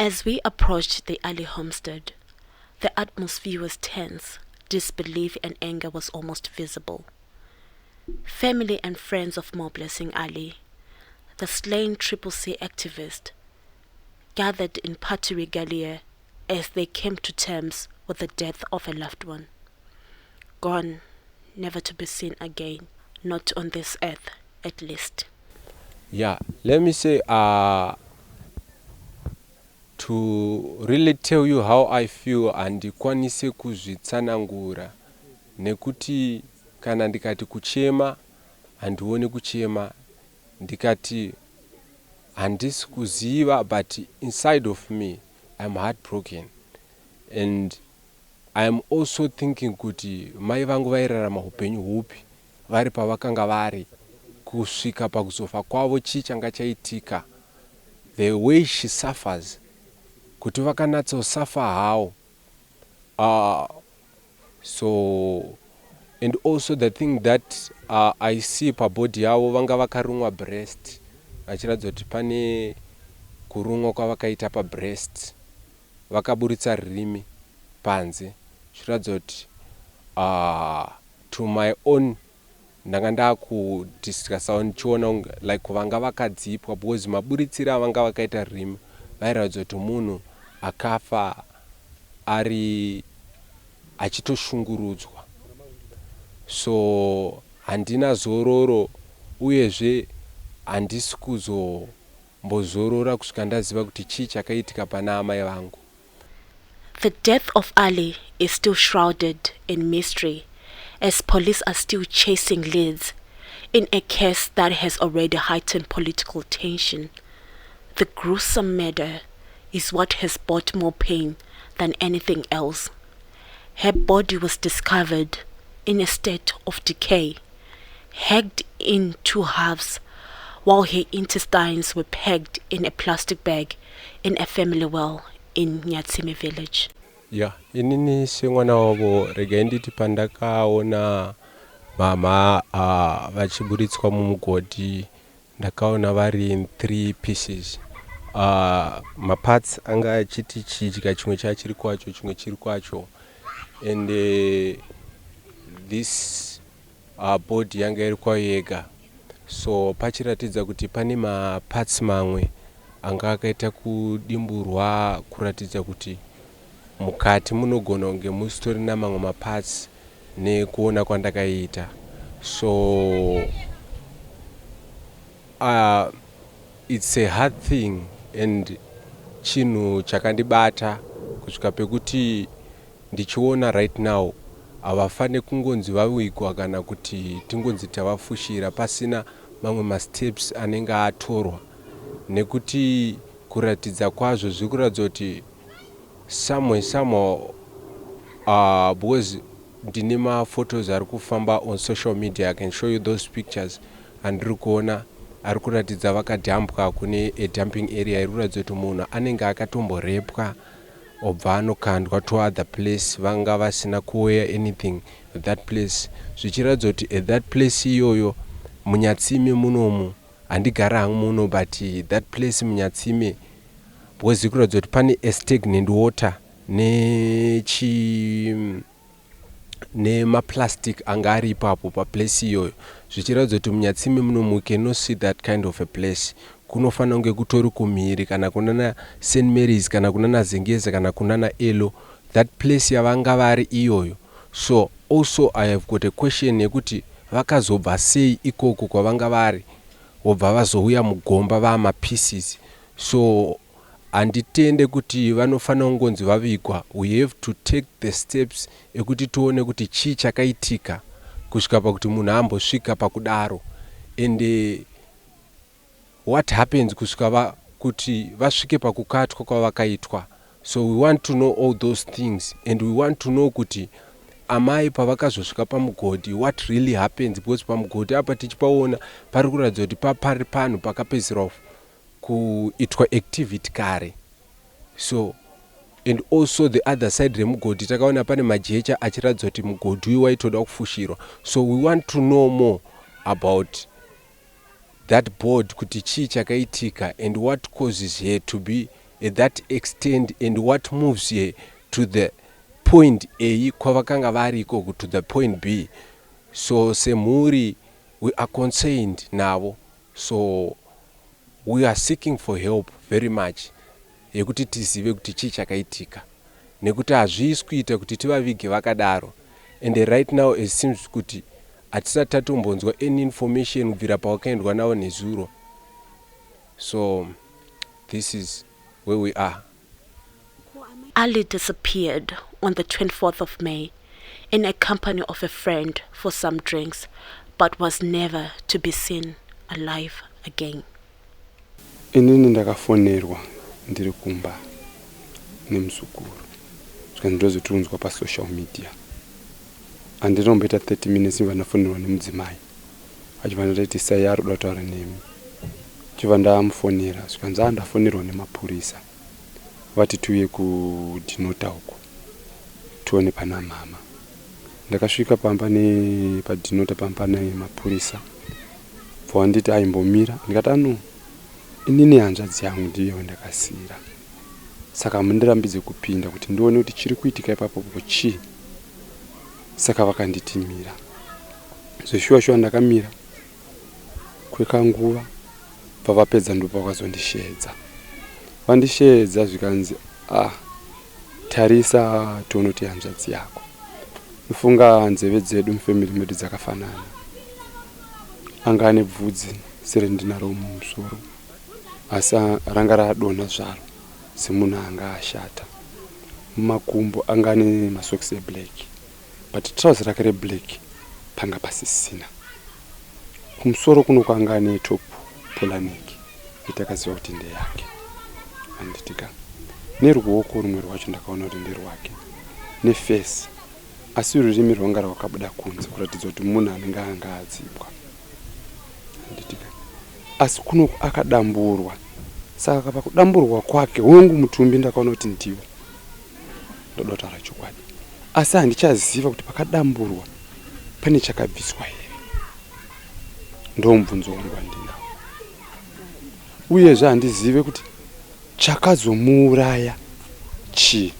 As we approached the Ali homestead, the atmosphere was tense. Disbelief and anger was almost visible. Family and friends of Moreblessing Ali, the slain CCC activist, gathered in party regalia as they came to terms with the death of a loved one. Gone, never to be seen again, not on this earth at least. Yeah, let me say, to really tell you how I feel handikwanise kuzvitsanangura nekuti kana ndikati kuchema handioni kuchema, ndikati handisi kuziva, but inside of me I'm heartbroken, and I'm also thinking kuti mai vangu vairarama upenyu hupi vari pavakanga vari kusvika pakuzofa kwavo chii changa chaitika, the way she suffers, kuti vakanatsosafa how. So and also the thing that I see pabody yavo vanga vakarumwa breast, vachiratidza kuti pane kurumwa kwavakaita pabreast, vakaburitsa rurimi panze, zvichiratidza kuti to my own ndanga ndakudiscussa ndichiona like vanga vakadzipwa, because maburitsiro avanga vakaita rurimi vairatidza kuti munhu akafa ari achitoshungurudzwa. So handina zororo, uyezve handisi kuzombozorora kusvika ndaziva kuti chii chakaitika pana amai vangu. The death of Ali is still shrouded in mystery as police are still chasing leads in a case that has already heightened political tension. The gruesome murder is what has brought more pain than anything else. Her body was discovered in a state of decay, hacked in two halves, while her intestines were pegged in a plastic bag in a family well in Nyatsime village. Yeah, inini semwana wavo regai nditi pandakaona mama vachiburitswa mumugodhi, ndakaona vari in 3 pieces. Maparts anga achiti chidya, chimwe chachiri kwacho, chimwe chiri kwacho, and this body yanga iri kwayo yega. So pachiratidza kuti pane maparts mamwe anga akaita kudimburwa, kuratidza kuti mukati munogona kunge musitorina mamwe maparts nekuona kwandakaita. So it's a hard thing, and chinhu chakandibata kusvika pekuti ndichiona right now havafane kungonzi vavigwa kana kuti tingonzi tavafushira pasina mamwe masteps anenge atorwa, nekuti kuratidza kwazvo zviri kuratidza kuti somehow because ndine maphotos ari kufamba on social media, I can show you those pictures, andiri kuona ari kuratidza vakadhambwa kune a dumping area, iri kuratidza kuti munhu anenge akatomborepwa obva anokandwa to other place, vanga vasina kuwear anything at that place, zvichiratidza kuti at that place iyoyo munyatsime munomu, handigara hangu muno, but that place munyatsime, because iri kuratidza kuti pane a stagnant water nemaplastic anga ari ipapo paplace iyoyo, zvichiratidza kuti munyatsime munomu you cannot see that kind of a place. Kunofanira kunge kutori kumhiri kana kunana St. Mary's kana kunana Zengeza kana kunana Elo, that place yavanga vari iyoyo. So also I have got a question yekuti vakazobva sei ikoko kwavanga vari, vobva vazouya mugomba vamapieces. So handitende kuti vanofanira kungonzi vavigwa. We have to take the steps ekuti tione kuti chii chakaitika kusvika pakuti munhu ambosvika pakudaro, and what happens kusvika kuti vasvike pakukatwa kwavakaitwa. So we want to know all those things, and we want to know kuti amai pavakazosvika pamugodhi what really happens, because pamugodhi apa tichipaona pari kuratidza kuti pari panhu pakapedzisira kuitwa activity kare. So and also the other side remugodhi takaona pane majecha achiratidza kuti mugodhi uyu waitoda kufushirwa. So we want to know more about that board, kuti chii chakaitika and what causes here to be at that extent, and what moves here to the point A kwavakanga variko to the point B. So semhuri we are concerned navo, so we are seeking for help very much yekuti tizive kuti chii chakaitika, nekuti hazvisi kuita kuti tivavige vakadaro. And right now it seems kuti hatisati tatombonzwa any information kubvira pawakaendwa navo nezuro. So this is where we are. Ali disappeared on the 24th of May in a company of a friend for some drinks, but was never to be seen alive again. Inini ndakafonerwa ndiri kumba nemuzukuru, ndozotunzwa pa social media. Andinomboita 30 minutes vanafonerwa nemudzimai achivanda kuti sai aroda kutaura nemi. Chiva ndamufonera zvikanzi ndafonerwa nemapurisa vati tuye kudinota uko tuone pana mama. Ndakasvika pamba padinota pamba nemapurisa vonditi aimbomira, ndikati inini hanzvadzi yangu ndiyo ndakasira, saka mundirambidze kupinda kuti ndione kuti chiri kuitika ipapo chii. Saka vakanditimira, zveshuwa ndakamira kwekanguva, pavapedza ndipo vakazondishedza. Vandishedza zvikanzi tarisa tione kuti hanzvadzi yako. Ifunga nzeve dzedu mufamily medu dzakafanana, anga ane bvudzi serendinaro mumusoro, asi ranga radonha zvaro semunhu anga ashata. Mumakumbo anga ane masokisi eblack, but trouser rake reblack panga pasisina. Kumusoro kuno kwanga ane top polaniki itakaziva kuti ndeyake. Anditika neruoko rumwe rwacho ndakaona kuti nderwake, nefesi asi rurimi rwanga rwakabuda kunze kuratidza kuti munhu anenge anga adzibwa. Anditika asi kuno akadamburwa, saka pakudamburwa kwake hongu mutumbi ndakaona kuti ndiwo ndoda kutaura chokwadi, asi handichaziva kuti pakadamburwa pane chakabviswa here. Ndomubvunzo wangu wandinawo, uyezve handizive kuti chakazomuuraya chii.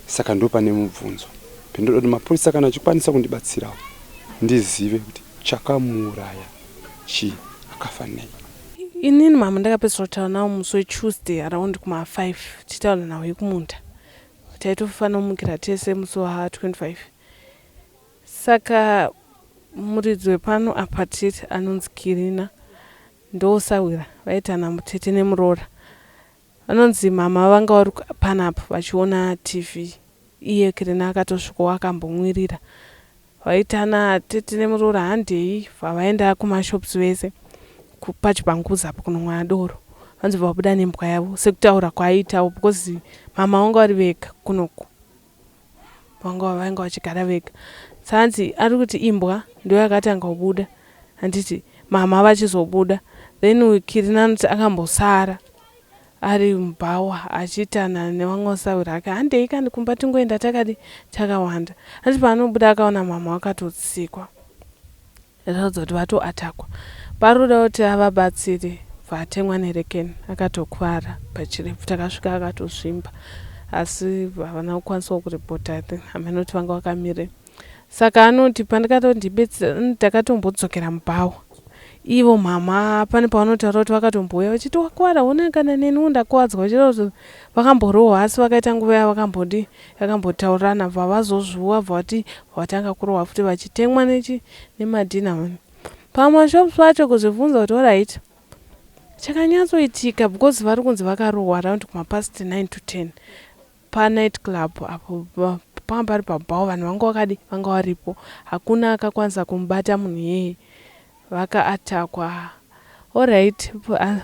Saka ndo pane mubvunzo pindoda kuti mapurisa kana achikwanisa kundibatsirawo ndizive kuti chakamuuraya chii, akafa nei. Inini mama ndakapedzisira kutaura nawo musi weTuesday around kuma5 tichitaura nawo yekumunda, taitofanira kumukira tese musi wa25. Saka muridzi wepano apartheid anonzi Kirina ndosawira vaitana mutete nemuroora, vanonzi mama vanga vari panapo vachiona TV. Iye Kirina akatosvikawo akambomwirira, vaitana tete nemuroora handei vavaenda kumashops vese pachipanguza apo kunomwa doro, vanzi vabuda nembwa yavo sekutaura kwaaitawo, because mama vanga vari vega kunoko, vanga vachigara vega. Sanzi ari kuti imbwa ndio yakatanga kubuda, handiti mama vachizobuda. Then Kirina anoti akambosara ari mubhawa achiitana nevamwe vasawira ake, handei kandi kumba tingoenda takawanda. Handi paanobuda akaona mama vakatotsikwa, zvataudza kuti vatoatakwa. Paroda kuti avabatsire vatemwa nerekeni, akatokuvara pachirefu, takasvika akatosvimba, asi havana kukwanisawo kuripota. Hamene kuti vanga vakamire. Saka anoti ndakatombodzokera mubhawa, ivo mama pane pavanotaura kuti vakatombouya vachiti wakuwara onekana neni ndakuwadzwa, vachida kuti vakamborohwa asi vakaita nguva yavo vakambotaurirana vavazozvuwa vatanga kurohwa futi vachitemwa nemadhina. Pamashops pacho kuzvibvunza kuti alright chakanyatsoitika because vari kunzi vakarohwa around kumapast 9 to 10 panight club apo panga pari pabhao vanhu vanga varipo hakuna akakwanisa kumubata munhu yeye vakaatakwa allright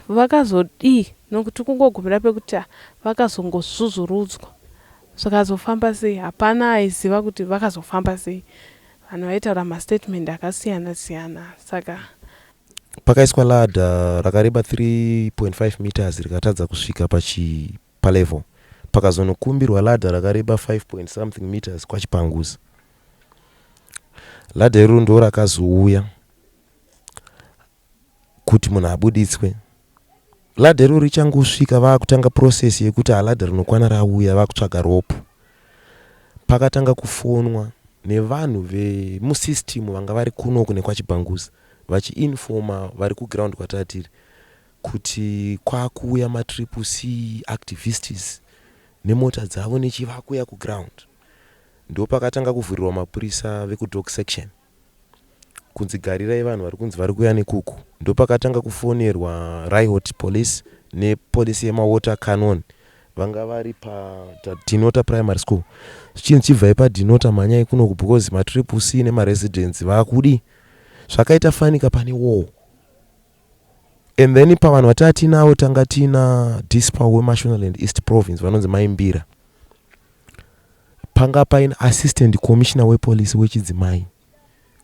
vakazodii nokuti kungogumira pekuti vakazongozuzurudzwa zvikazofamba sei hapana aiziva kuti vakazofamba sei vanhu vaitaura mastatement akasiyana siyana saka pakaiswa ladha rakareba 3.5 meters rikatadza kusvika palevel pakazonokumbirwa ladha rakareba 5 something meters kwachipanguza. Ladha iro ndo rakazouya kuti munhu abuditswe. Ladha iro richangosvika vakutanga process yekuti ladha rinokwana rauya vakutsvaga rope. Pakatanga kufonwa nevanhu vemusystem vanga vari kunoku nekwachipanguza vachiinforma vari kuground kwatatiri kuti kwakuuya matriple C activists nemota dzavo nechivakuya kuground. Ndo pakatanga kuvhurirwa mapurisa vekudog section kunzi garirai vanhu vari kunzi vari kuya nekuku. Ndo pakatanga kufonerwa riot police nepolisi yemawater cannon vanga vari Dinota primary school. Chinhu chibva paDinota manyai kunoku because matriple C nemaresidents vakudi zvakaita fanika pane war. And then pavanhu vatati navo tanga tina dispa weMashonaland East Province vanonzi Maimbira. Panga paina assistant commissioner wepolice wechidzimai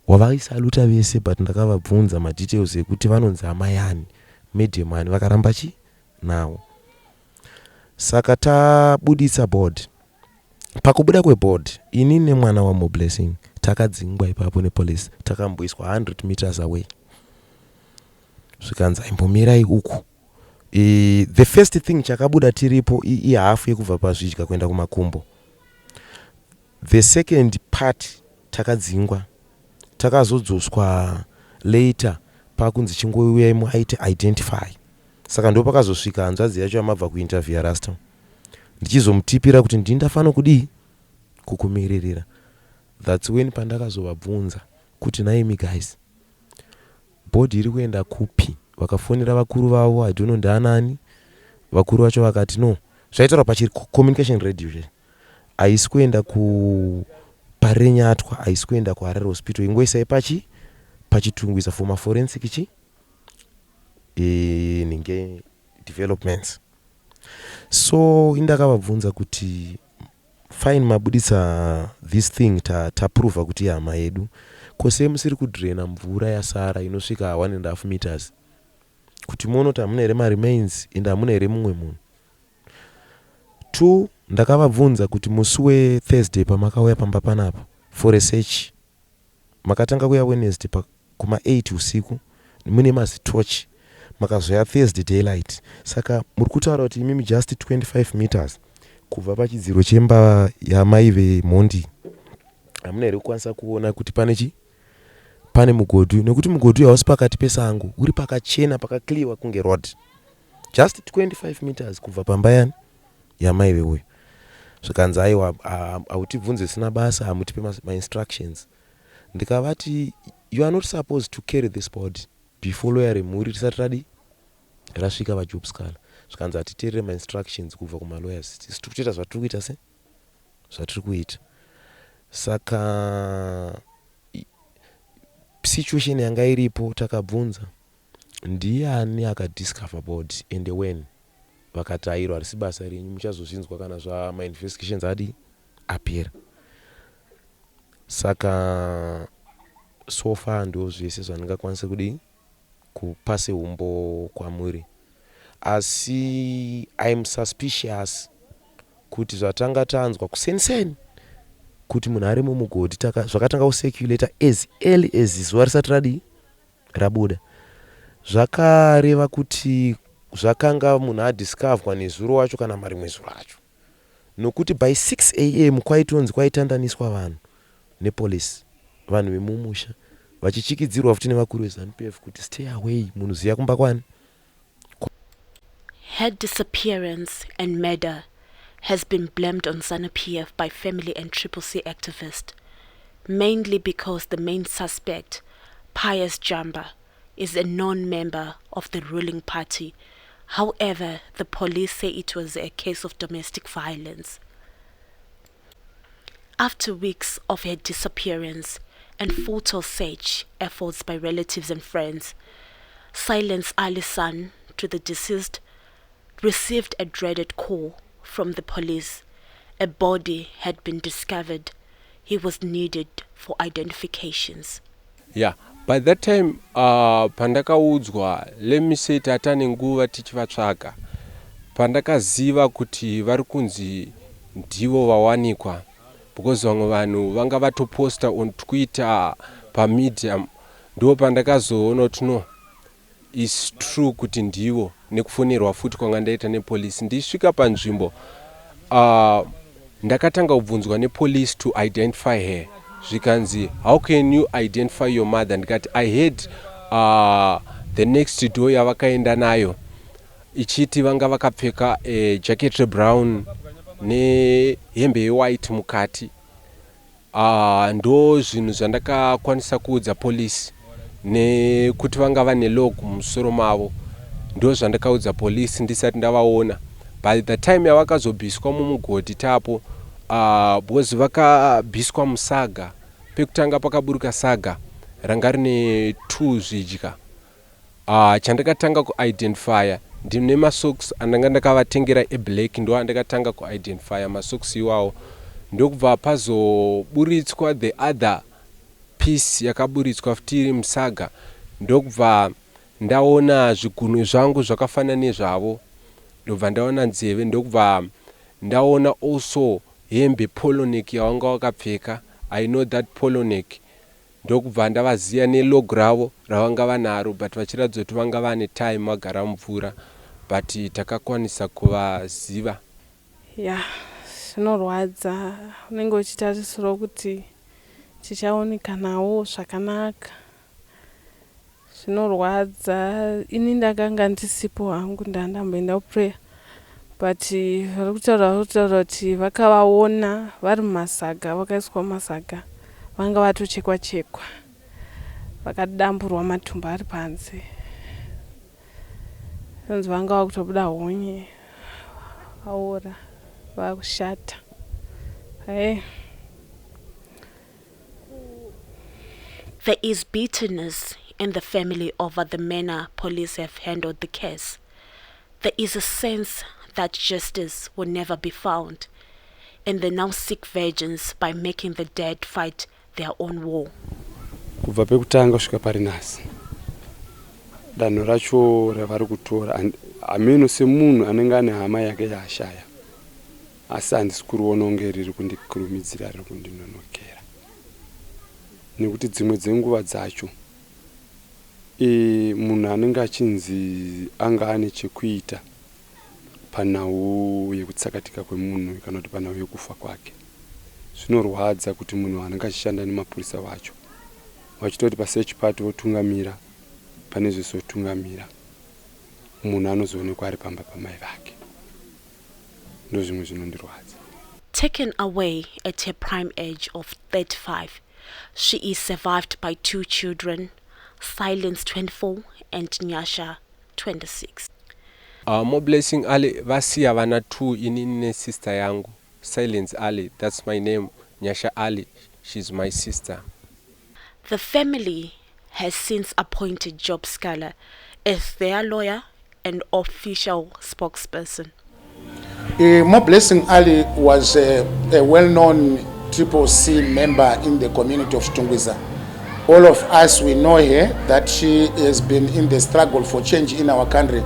wavaisaluta vese but ndakavabvunza madetails ekuti vanonzi amayani mediumani vakaramba nawo. Saka tabuditsa board. Pakubuda kweboard ini nemwana wa Moreblessing takadzingwa ipapo nepolice takamboiswa 100 meters away. Zvikanzi imbomirai uku. The first thing chakabuda tiripo hafu yekubva pazvidya kuenda kumakumbo. The second part takadzingwa takazodzoswa later pakunzi chingouyai muaite identify. Saka ndo pakazosvika hanzvadzi yacho amabva kuinterview rasta ndichizomutipira kuti ndindafanira kudii kukumirira. That's when pandakazovabvunza kuti naimi guys board iri kuenda kupi. Vakafonera vakuru vavo I don't know ndaanani. Vakuru vacho vakati no zvaitaura pachiri communication radio haisi kuenda kuparenyatwa haisi kuenda kuHarare hospital ingoisai pachitungwisa for maforensic ninge developments. So indakavabvunza kuti fine mabuditsa this thing taprova kuti hama yedu kose musiri kudraina mvura yasara inosvika 1.5 meters kuti muone kuti hamuna here maremains ende hamuna here mumwe munhu. 2 ndakavabvunza kuti musi weThursday pamakauya pamba panapa for research makatanga kuya Wednesday kuma 8 usiku mune mazitorch makazoya Thursday daylight. Saka muri kutaura kuti imimi just 25 meters kubva pachidziro chemba yamai veMhondi hamuna here kukwanisa kuona kuti pane mugodhi nekuti mugodhi hausi pakati pesango uri pakachena pakakliwa kunge road just 25 meters kubva pamba yamai veuyo. Zvikanzi aiwa hautibvunze sina basa hamutipe ma-instructions. Ndikavati you are not supposed to carry this body before lawyer remuri risati rasvika pajob scala. Zvikanzi hatiteerere ma-instructions kubva kuma-lawyers tiri kutoita zvatiri kuita zvatiri kuita. Saka situation yanga iripo takabvunza ndiani akadiscover body and when. Vakati airo harisi basa renyu muchazozvinzwa kana ma-investigations apera. Saka so far ndo zvese zvandingakwanisa kupase umbo kwamuri. Asi I'm suspicious kuti zvatanga tanzwa kuseniseni kuti munhu ari mumugodhi zvakatanga kucirculata as early as zuva risati rabuda. Zvakareva kuti zvakanga munhu adiscoverwa nezuro wacho kana marimwe zuro acho nokuti by 6 am kwaitonzi kwaitandaniswa vanhu nepolice vanhu vemumusha vachichikidzirwa futi nevakuru veZANU-PF kuti stay away munhu ziya kumba kwani. Her disappearance and murder has been blamed on ZANU-PF by family and Triple C activists, mainly because the main suspect, Pius Jamba, is a non-member of the ruling party. However, the police say it was a case of domestic violence. After weeks of her disappearance and futile search efforts by relatives and friends, Silence Ali's son to the deceased received a dreaded call from the police. A body had been discovered. He was needed for identifications. Yeah, by that time pandakaudzwa, let me say tatane nguva tichivatsvaga, pandakaziva kuti vari kunzi ndivo vawanikwa, because vamwe vanhu vanga vatoposta on Twitter pamedium, ndo pandakazoona kuti no is true kuti ndivo, nekufonerwa futi kwanga ndaita nepolisi. Ndisvika panzvimbo ndakatanga kubvunzwa nepolice to identify her. Zvikanzi, how can you identify your mother? Ndikati, I heard the next door yavakaenda nayo ichiti vanga vakapfeka jacket brown nehembe yewhite mukati. Ndo zvinhu zvandakakwanisa kuudza polisi, nekuti vanga vane log mumusoro mavo. Ndo zvandakaudza polisi ndisati ndavaona. By the time yavakazobviswa mumugodhi tapo, because vakabviswa musaga, pekutanga pakaburuka saga ranga rine 2 zvidya. Chandakatanga kuidentifya ndine masocks andanga ndakavatengera eblack, ndo andakatanga kuidentifya masocks iwawo. Ndokubva pazoburitswa the other piece yakaburitswa futi iri musaga, ndokubva ndaona zvigunwe zvangu zvakafanana nezvavo, ndobva ndaona nzeve, ndokubva ndaona also hembe polo neck yavanga vakapfeka. I know that polo neck. Ndokubva ndavaziya nelog ravo ravanga vanaro, but vachiratidza kuti vanga vane time vagara mumvura, but takakwanisa kuvaziva. Yeah, zvinorwadza. Unenge uchitarisira kuti tichaonekanawo zvakanaka. Zvinorwadza. Ini ndakanga ndisipo hangu ndandamboenda kuprayer, but vari kutaura kuti vakavaona vari mumasaga, vakaiswa mumasaga, vanga vatochekwa chekwa, vakadamburwa matumbu ari panze, kunzi vanga vakutobuda honye, vaora, vakushata. Hey. There is bitterness in the family over the manner police have handled the case. There is a sense that justice will never be found, and they now seek vengeance by making the dead fight their own war. Kubva pekutanga kusvika parinasi, danho racho ravari kutora, ameno semunhu anenge ane hama yake yaashaya, asi handisi kuriona kunge riri kundikurumidzira, riri kundinonokera. Nekuti dzimwe dzenguva dzacho munhu anenge achinzi anga ane chekuita panhau yekutsakatika kwemunhu kana kuti panhau yekufa kwake, zvinorwadza kuti munhu anenge achishanda nemapurisa vacho vachitoti pasearch party votungamira pane zvisotungamira, munhu anozoonekwa ari pamba pamai vake. Ndo zvimwe zvinondirwadza. Taken away at her prime age of 35, she is survived by 2 children, Silence 24 and Nyasha 26. Moreblessing Ali vasiya vana 2, ini ne sister yangu. Silence Ali, that's my name. Nyasha Ali, she's my sister. The family has since appointed Job Scholar as their lawyer and official spokesperson. Moreblessing Ali was a well-known C member in the community of Stungwiza. All of us, we know her, that she has been in the struggle for change in our country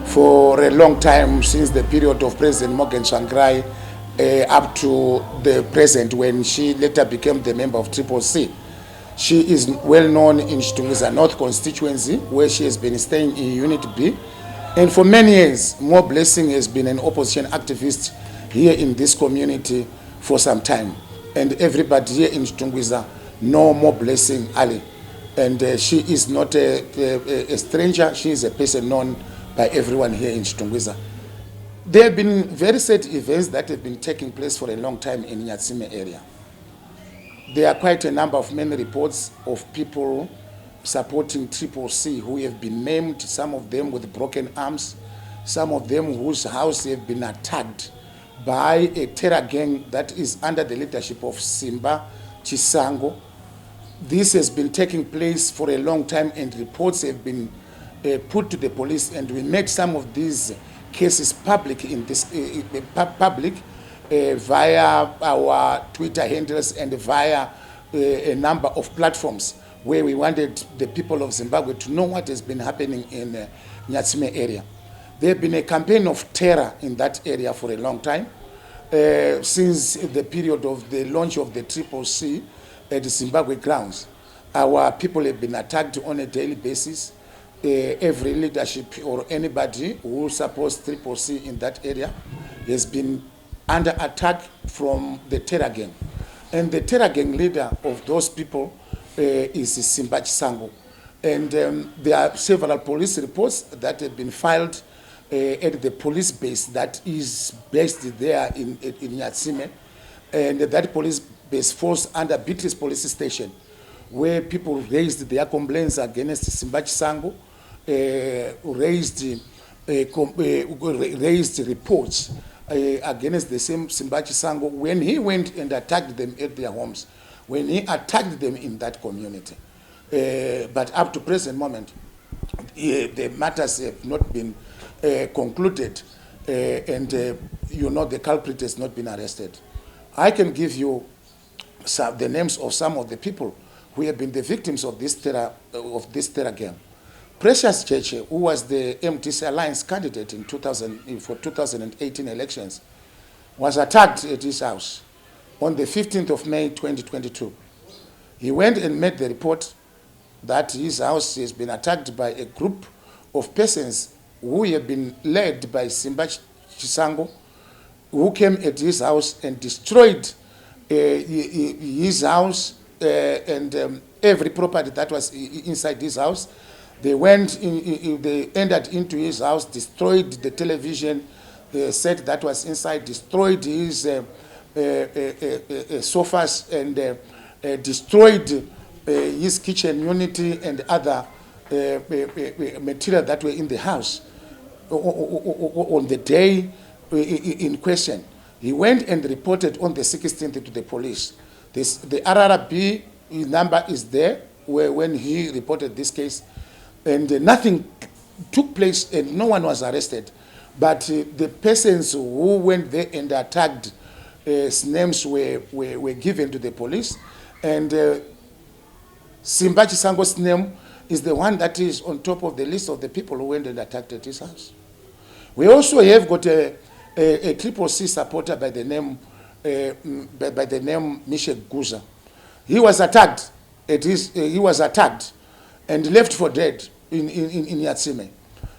for a long time, since the period of President Morgan Tsvangirai up to the present, when she later became the member of C. She is well known in Stungwiza North constituency, where she has been staying in Unit B. And for many years, Moreblessing has been an opposition activist here in this community for some time. And everybody here in Stungwiza know Moreblessing Ali. And she is not a stranger. She is a person known by everyone here in Stungwiza. There have been very sad events that have been taking place for a long time in Nyatsime area. There are quite a number of many reports of people supporting Triple C who have been named, some of them with broken arms, some of them whose house have been attacked by a terror gang that is under the leadership of Simba Chisango. This has been taking place for a long time, and reports have been put to the police, and we made some of these cases public in this public via our Twitter handles and via a number of platforms where we wanted the people of Zimbabwe to know what has been happening in Nyatsime area. There has been a campaign of terror in that area for a long time, since the period of the launch of the Triple C at the Zimbabwe grounds. Our people have been attacked on a daily basis. Every leadership or anybody who supports Triple C in that area has been under attack from the terror gang. And the terror gang leader of those people is Simba Chisango. And there are several police reports that have been filed at the police base that is based there in Nyatsime. And that police base falls under Beatrice police station, where people raised their complaints against Simba Chisango, raised reports against the same Simba Chisango when he went and attacked them at their homes, when he attacked them in that community. But up to present moment, the matters have not been concluded, and the culprit has not been arrested. I can give you the names of some of the people who have been the victims of this terror gang. Precious Cheche, who was the MDC Alliance candidate in 2018 elections, was attacked at his house on the 15th of May 2022. He went and made the report that his house has been attacked by a group of persons who have been led by Simba Chisango, who came at his house and destroyed his house and every property that was inside his house. They went they entered into his house, destroyed the television set that was inside, destroyed his sofas, and destroyed his kitchen unity and other material that were in the house on the day in question. He went and reported on the 16th to the police. The RRB number is there when he reported this case, and nothing took place and no one was arrested. But the persons who went there and attacked, names were given to the police, and Simba Chisango's name is the one that is on top of the list of the people who went and attacked at his house. We also have got a Triple C supporter by the name Michel Guza. He was attacked and left for dead in Nyatsime.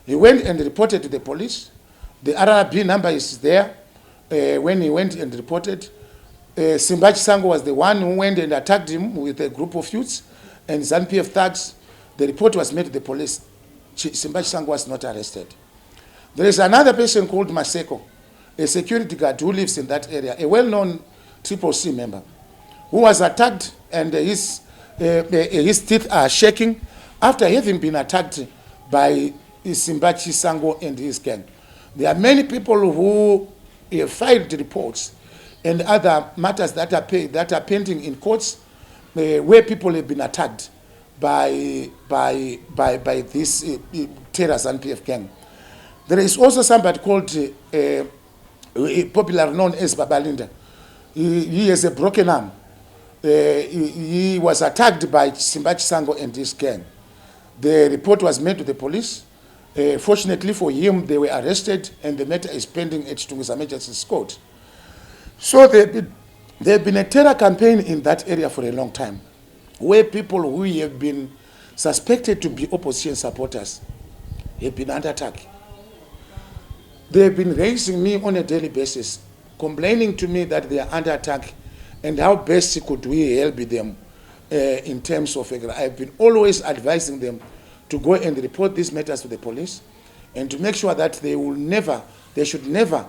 He went and reported to the police. The RRB number is there. When he went and reported, Simba Chisango was the one who went and attacked him with a group of youths and ZANU-PF thugs. The report was made to the police. Simba Chisango was not arrested. There is another person called Maseko, a security guard who lives in that area, a well-known Triple C member, who was attacked, and his teeth are shaking after having been attacked by Simba Chisango and his gang. There are many people who filed reports and other matters that are pending in courts where people have been attacked by this terror ZANU-PF gang. There is also somebody called, popularly known as Babalinda. He has a broken arm. He was attacked by Simba Chisango and his gang. The report was made to the police. Fortunately for him, they were arrested, and the matter is pending at Tungisa Magistrates Court. So there have been a terror campaign in that area for a long time, where people who have been suspected to be opposition supporters have been under attack. They have been raising me on a daily basis, complaining to me that they are under attack and how best could we help them in terms of. I've been always advising them to go and report these matters to the police and to make sure that they should never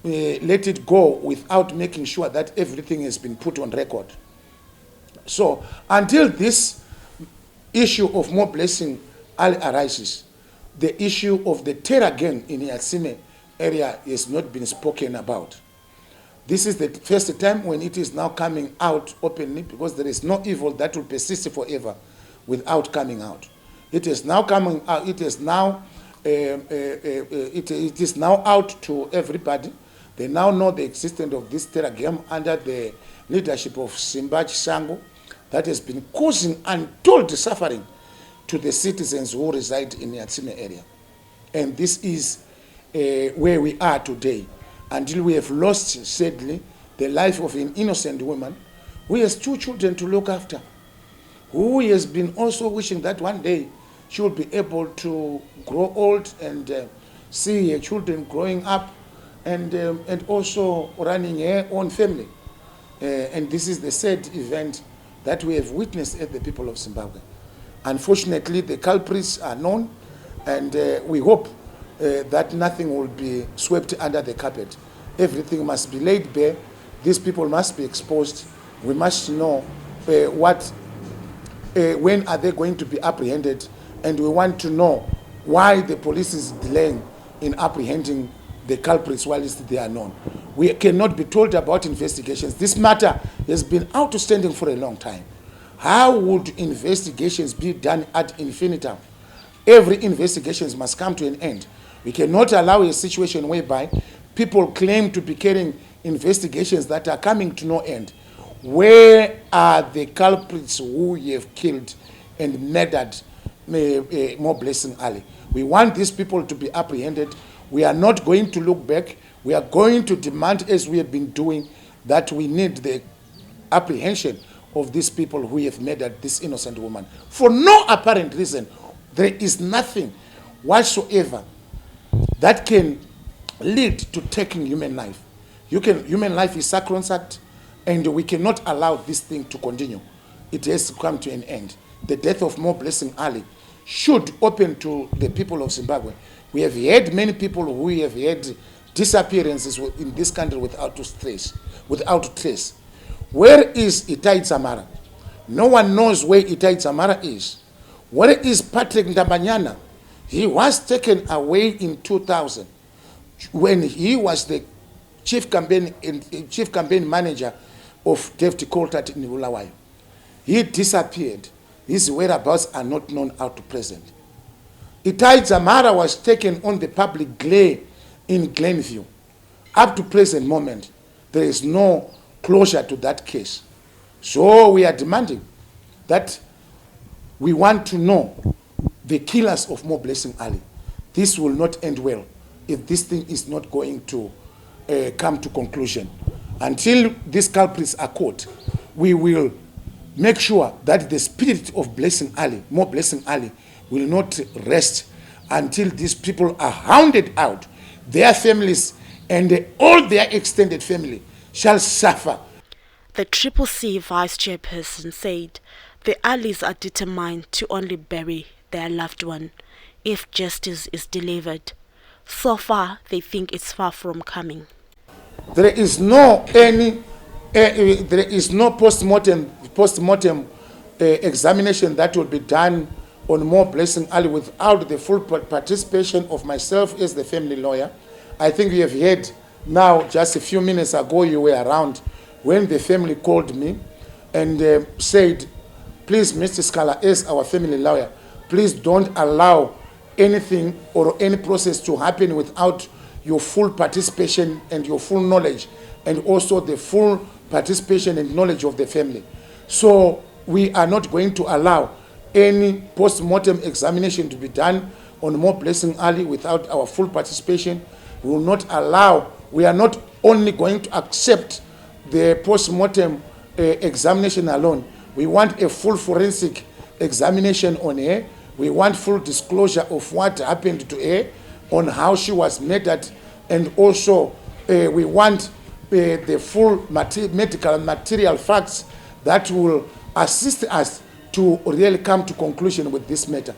let it go without making sure that everything has been put on record. So until this issue of Moreblessing Ali arises, the issue of the terror gang in Yatsime area has not been spoken about. This is the first time when it is now coming out openly, because there is no evil that will persist forever without coming out. It is now coming out. It is now it is now out to everybody. They now know the existence of this terror gang under the leadership of Simba Chisango that has been causing untold suffering to the citizens who reside in the Yatsime area. And this is where we are today, until we have lost, sadly, the life of an innocent woman who has 2 children to look after, who has been also wishing that one day she will be able to grow old and see her children growing up and also running her own family. And this is the sad event that we have witnessed at the people of Zimbabwe. Unfortunately, the culprits are known, and we hope that nothing will be swept under the carpet. Everything must be laid bare. These people must be exposed. We must know when are they going to be apprehended, and we want to know why the police is delaying in apprehending the culprits while they are known. We cannot be told about investigations. This matter has been outstanding for a long time. How would investigations be done ad infinitum? Every investigation must come to an end. We cannot allow a situation whereby people claim to be carrying investigations that are coming to no end. Where are the culprits who have killed and murdered Moreblessing Ali? We want these people to be apprehended. We are not going to look back. We are going to demand, as we have been doing, that we need the apprehension of these people who have murdered this innocent woman. For no apparent reason, there is nothing whatsoever that can lead to taking human life. Human life is sacrosanct, and we cannot allow this thing to continue. It has to come to an end. The death of Moreblessing Ali should open to the people of Zimbabwe. We have had many people who have had disappearances in this country without trace. Where is Itai Zamara? No one knows where Itai Zamara is. Where is Patrick Ndambanyana? He was taken away in 2000 when he was the chief campaign manager of David Coltart in Bulawayo. He disappeared. His whereabouts are not known out to present. Itai Zamara was taken on the public glare in Glenview. Up to present moment, there is no closure to that case. So we are demanding that we want to know the killers of Moreblessing Ali. This will not end well if this thing is not going to come to conclusion. Until these culprits are caught, we will make sure that the spirit of Moreblessing Ali, will not rest until these people are hounded out. Their families and all their extended family shall suffer. The Triple C vice chairperson said the Alis are determined to only bury their loved one if justice is delivered. So far, they think it's far from coming. There is no post-mortem examination that will be done on Moreblessing Ali without the full participation of myself as the family lawyer. I think you have heard now, just a few minutes ago, you were around when the family called me and said, please, Mr. Scala, as our family lawyer, please don't allow anything or any process to happen without your full participation and your full knowledge, and also the full participation and knowledge of the family. So we are not going to allow any post-mortem examination to be done on Moreblessing Ali without our full participation. We will not allow, we are not only going to accept the post-mortem examination alone. We want a full forensic examination on her. We want full disclosure of what happened to her, on how she was murdered, and also we want the full medical and material facts that will assist us to really come to conclusion with this matter.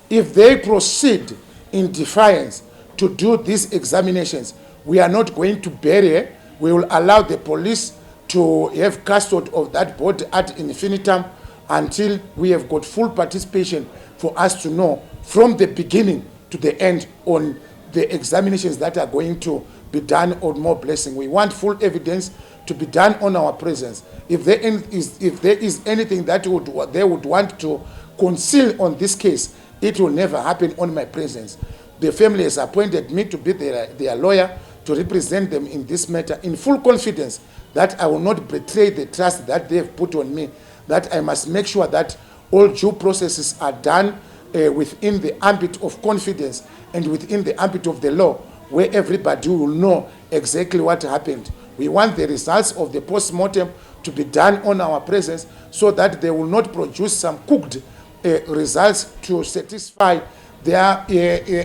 If they proceed in defiance to do these examinations, we are not going to bury her. We will allow the police to have custody of that body ad infinitum until we have got full participation for us to know from the beginning to the end on the examinations that are going to be done on Moreblessing. We want full evidence to be done on our presence. If there is anything that they would want to conceal on this case, it will never happen on my presence. The family has appointed me to be their lawyer, to represent them in this matter, in full confidence that I will not betray the trust that they have put on me, that I must make sure that all due processes are done within the ambit of confidence and within the ambit of the law, where everybody will know exactly what happened. We want the results of the post-mortem to be done on our presence, so that they will not produce some cooked results to satisfy their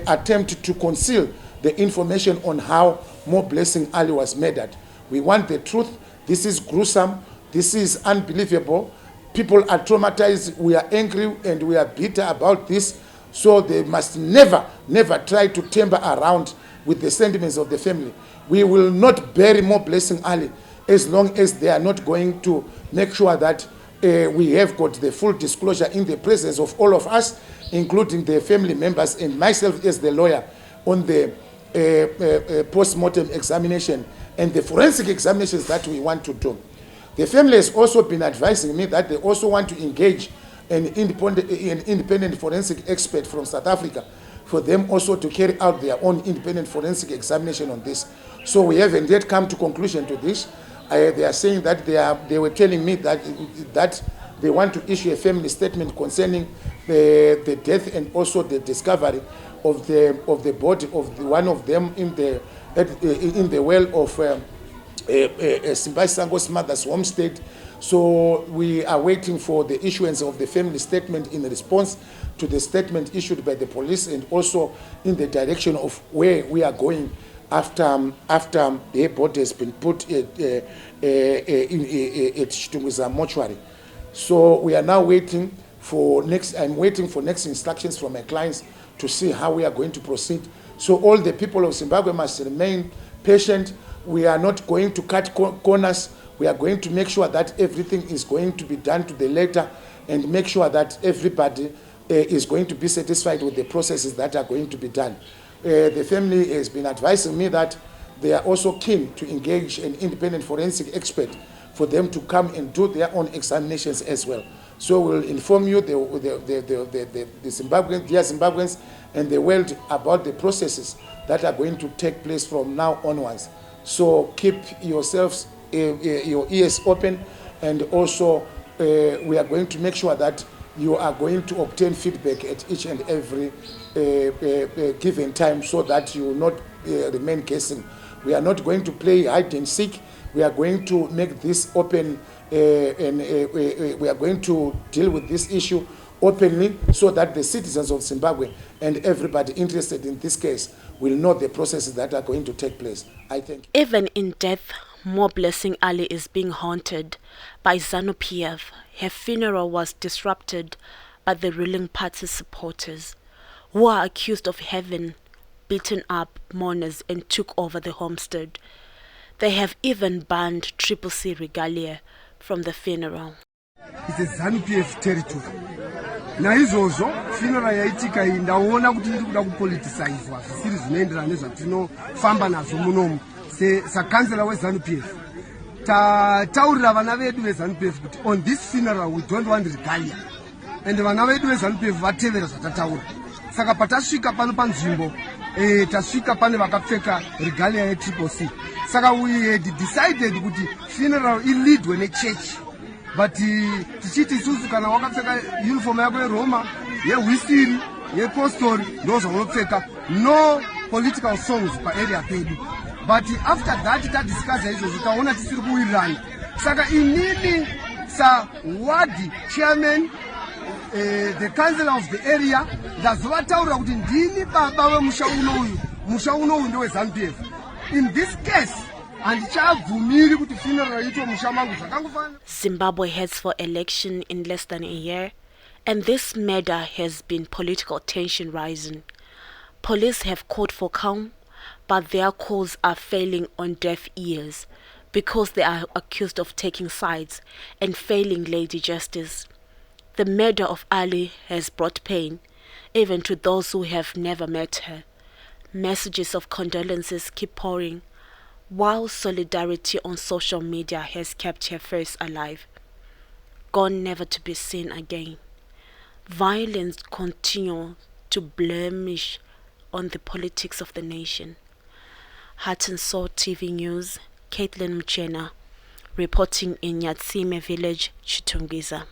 attempt to conceal the information on how Moreblessing Ali was murdered. We want the truth. This is gruesome. This is unbelievable. People are traumatized. We are angry and we are bitter about this. So they must never try to tamper around with the sentiments of the family. We will not bury Moreblessing Ali as long as they are not going to make sure that we have got the full disclosure in the presence of all of us, including the family members and myself as the lawyer, on the post-mortem examination and the forensic examinations that we want to do. The family has also been advising me that they also want to engage an independent forensic expert from South Africa for them also to carry out their own independent forensic examination on this. So we haven't yet come to conclusion to this. They are saying that they were telling me that they want to issue a family statement concerning the death and also the discovery of the body of one of them in the well of Simbasango's mother's homestead. So we are waiting for the issuance of the family statement in response to the statement issued by the police, and also in the direction of where we are going after the body has been put at Chitungwiza mortuary. So we are now waiting for I'm waiting for next instructions from my clients to see how we are going to proceed. So all the people of Zimbabwe must remain patient. We are not going to cut corners. We are going to make sure that everything is going to be done to the letter, and make sure that everybody is going to be satisfied with the processes that are going to be done. The family has been advising me that they are also keen to engage an independent forensic expert for them to come and do their own examinations as well. So we'll inform you, the Zimbabweans and the world, about the processes that are going to take place from now onwards. So keep yourselves, your ears open, and also we are going to make sure that you are going to obtain feedback at each and every given time, so that you will not remain guessing. We are not going to play hide and seek. We are going to make this open, and we are going to deal with this issue openly, so that the citizens of Zimbabwe and everybody interested in this case will know the processes that are going to take place. I think. Even in death, Moreblessing Ali is being haunted by ZANU-PF. Her funeral was disrupted by the ruling party's supporters, who are accused of having beaten up mourners and took over the homestead. They have even banned CCC regalia from the funeral. It's a ZANU-PF territory. Naizvozvo funeral yaitika iyi ndaona kuti iri kuda kupoliticizwa zvisiri zvinoenderana nezvatinofamba nazvo munomu sakansela weZANU-PF. Taurira vana vedu veZANU-PF kuti on this funeral we don't want regalia, and vana vedu veZANU-PF vatevera zvatataura. Saka patasvika pano panzvimbo tasvika pane vakapfeka regalia yeCCC. Saka we had decided kuti funeral ilidwe nechurch, but tichiti isusu kana wakapfeka uniform yako yeRoma, yeHwisiri, yePostori, ndozvaunopfeka. No political songs paarea pedu. But after that tadiscussa izvozvo taona tisiri kuwirirana. Saka inini ward chairman, the councillor of the area, ndazovataurira kuti ndini baba wemusha unoyu. Musha unoyu ndeweZANU-PF. In this case, Zimbabwe heads for election in less than a year, and this murder has been political tension rising. Police have called for calm, but their calls are failing on deaf ears because they are accused of taking sides and failing Lady Justice. The murder of Ali has brought pain, even to those who have never met her. Messages of condolences keep pouring, while solidarity on social media has kept her face alive. Gone never to be seen again. Violence continues to blemish on the politics of the nation. Heart and Soul TV News, Caitlin Mchena, reporting in Yatsime Village, Chitungwiza.